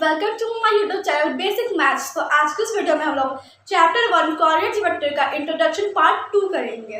Welcome to my YouTube channel basic maths. तो आज के इस वीडियो में हम लोग चैप्टर 1 कोऑर्डिनेट ज्योमेट्री का इंट्रोडक्शन पार्ट 2 करेंगे।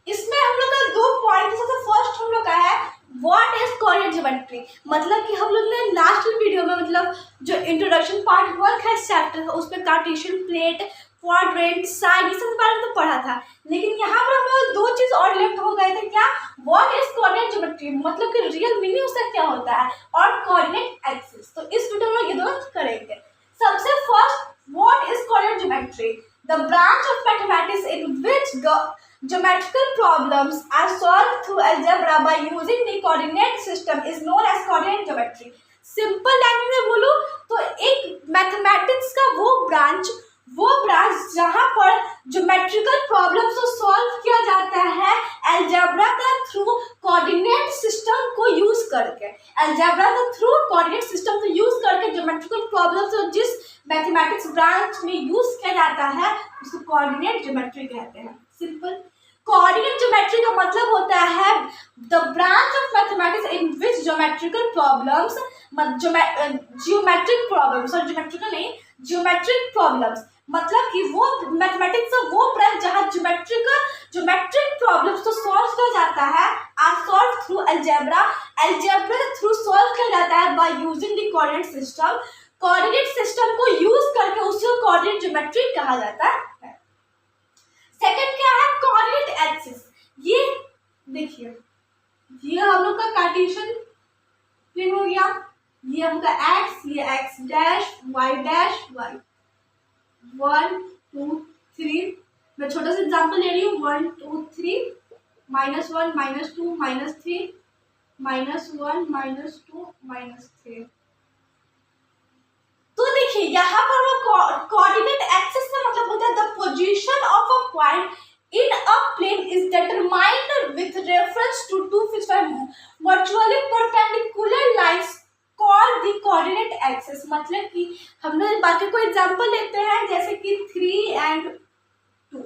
इसमें हम लोग का 2 पॉइंट है। सबसे फर्स्ट हम लोग का है व्हाट इज कोऑर्डिनेट ज्योमेट्री। मतलब कि हम लोग ने लास्ट वीडियो में मतलब जो इंट्रोडक्शन पार्ट 1 है चैप्टर का उसमें कार्टेशियन प्लेट, क्वाड्रेंट, साइड ये सब बारे में तो पढ़ा था, लेकिन यहाँ पर हम लोग 2 चीज और लेफ्ट हो गए थे। क्या? व्हाट इज कोऑर्डिनेट ज्योमेट्री, मतलब कि रियल मीनिंग उसका क्या होता है, और कोऑर्डिनेट एक्सिस। तो इस वीडियो में ये दोनों करेंगे। सबसे first, what is coordinate geometry? The branch of mathematics in which geometrical problems are solved through algebra by using the coordinate system is known as coordinate geometry। Simple language में बोलूं तो एक मैथमेटिक्स का वो ब्रांच जहां पर geometrical problems को solve किया जाता है अलजेब्रा का थ्रू कोऑर्डिनेट सिस्टम को यूज करके। अलजेब्रा का थ्रू कोऑर्डिनेट सिस्टम को यूज करके ज्योमेट्रिकल प्रॉब्लम्स को जिस मैथमेटिक्स ब्रांच में यूज किया जाता है उसको कोऑर्डिनेट ज्योमेट्री कहते हैं। सिंपल। कोऑर्डिनेट ज्योमेट्री का मतलब होता है the branch of mathematics in which geometrical problems, geometric problems और ज्योमेट्रिकल नहीं, ज्योमेट्रिक प्रॉब्लम्स मतलब कि वो मैथमेटिक्स का वो ब्रांच जहां ज्योमेट्रिक प्रॉब्लम्स को सॉल्व किया जाता है or solve through algebra. Algebra के थ्रू सॉल्व किया जाता है by using the coordinate system. Coordinate system को यूज करके उसे कोऑर्डिनेट ज्योमेट्री कहा जाता है। सेकंड क्या है? Coordinate axis. ये देखिए, ये हम लोग का कार्टेशियन प्लेन हो गया, ये हम का एक्स, ये एक्स डैश वाई, 1 2 3। मैं छोटा सा एग्जांपल ले रही हूँ, 1 2 3 -1 -2 -3 -1 -2 -3। तो देखिए यहाँ पर वो कोऑर्डिनेट एक्सिस का मतलब होता है the position of a point in a plane is determined with reference to 2 fixed virtually perpendicular lines called the coordinate axis. मतलब कि हम लोग बाकी कोई एग्जांपल लेते हैं जैसे कि 3 and 2,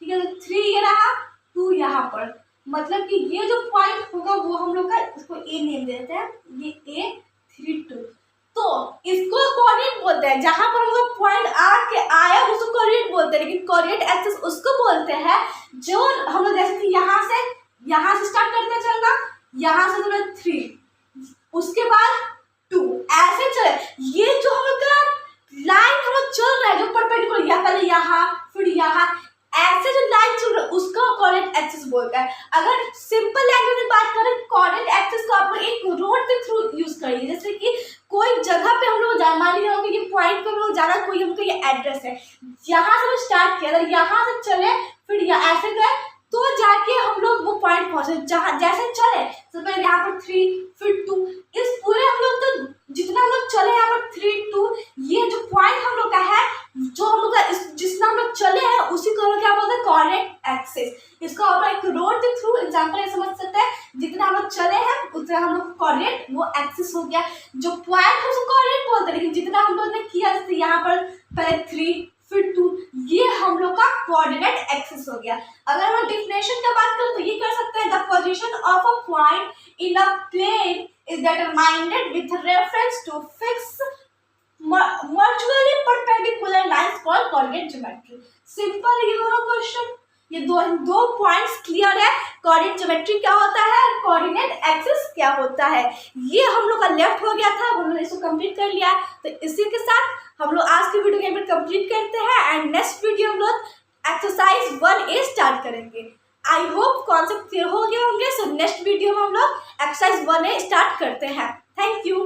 ठीक है। तो 3 ये रहा, 2 यहाँ पर, मतलब कि ये जो पॉइंट होगा वो हम लोग का इसको ए नेम देते हैं, ये A 3 2। तो इसको कोऑर्डिनेट बोलते हैं, जहां पर हम लोग पॉइंट आया उसको कोऑर्डिनेट बोलते हैं। लेकिन कोऑर्डिनेट एक्सिस उसको बोलते हैं जो हम लोग जैसे कि यहाँ से स्टार्ट करते चलना, यहाँ से 3, उसके बाद 2, ऐसे चले। ये जो हम लोग का लाइन हम लोग चल रहा है जो परपेंडिकुलर, या पहले यहाँ फिर यहाँ, ऐसे जो लाइन चल रहा है उसका कोऑर्डिनेट एक्सिस बोलता है। अगर सिंपल लैंग्वेज में बात करें, कोऑर्डिनेट एक्सिस को आप लोग एक रोड के थ्रू यूज करिए। जैसे कि कोई जगह पे हम लोग मान लीजिए होंगे, ये पॉइंट पे हम लोग जाना, कोई हमको ये एड्रेस है, यहाँ से स्टार्ट किया, अगर यहाँ से चले फिर यहाँ ऐसे गए तो जाके हम लोग वो पॉइंट पहुंचे। जहाँ जैसे चले सबसे पहले यहाँ पर 3 फिर 2, इस पूरे हम लोग तो जितना हम लोग चले यहाँ पर 3 2, ये जो पॉइंट हम लोग का है, जो हम लोग का जितना हम लोग चले हैं उसी को हम लोग क्या बोलते हैं? Coordinate axis. इसको आप एक रोड के थ्रू एग्जांपल ये समझ सकते हैं, जितना हम लोग चले हैं उतना हम लोग कोऑर्डिनेट वो एक्सिस हो गया। जो पॉइंट है उसको कोऑर्डिनेट बोलते हैं, लेकिन जितना हम लोग ने किया जैसे यहाँ पर पहले 3 फिर 2, ये हम लोग का कोऑर्डिनेट एक्सिस हो गया। अगर हम डेफिनेशन की बात करें तो ये कर सकते हैं the position of a point in a plane is determined with reference to fix virtually perpendicular lines called coordinate geometry. Simple ये दोनों क्वेश्चन, ये दो पॉइंट्स क्लियर है। कोऑर्डिनेट ज्योमेट्री क्या होता है, कोऑर्डिनेट एक्सिस क्या होता है, ये हम लोग का लेफ्ट हो गया था, हम लोग इसको कंप्लीट कर लिया। तो इसी के साथ हम लोग आज की वीडियो को कंप्लीट करते हैं एंड नेक्स्ट वीडियो हम लोग एक्सरसाइज 1A स्टार्ट करेंगे। आई होप कॉन्सेप्ट क्लियर हो गए होंगे। सो नेक्स्ट वीडियो में हम लोग एक्सरसाइज 1A स्टार्ट करते हैं। Thank you.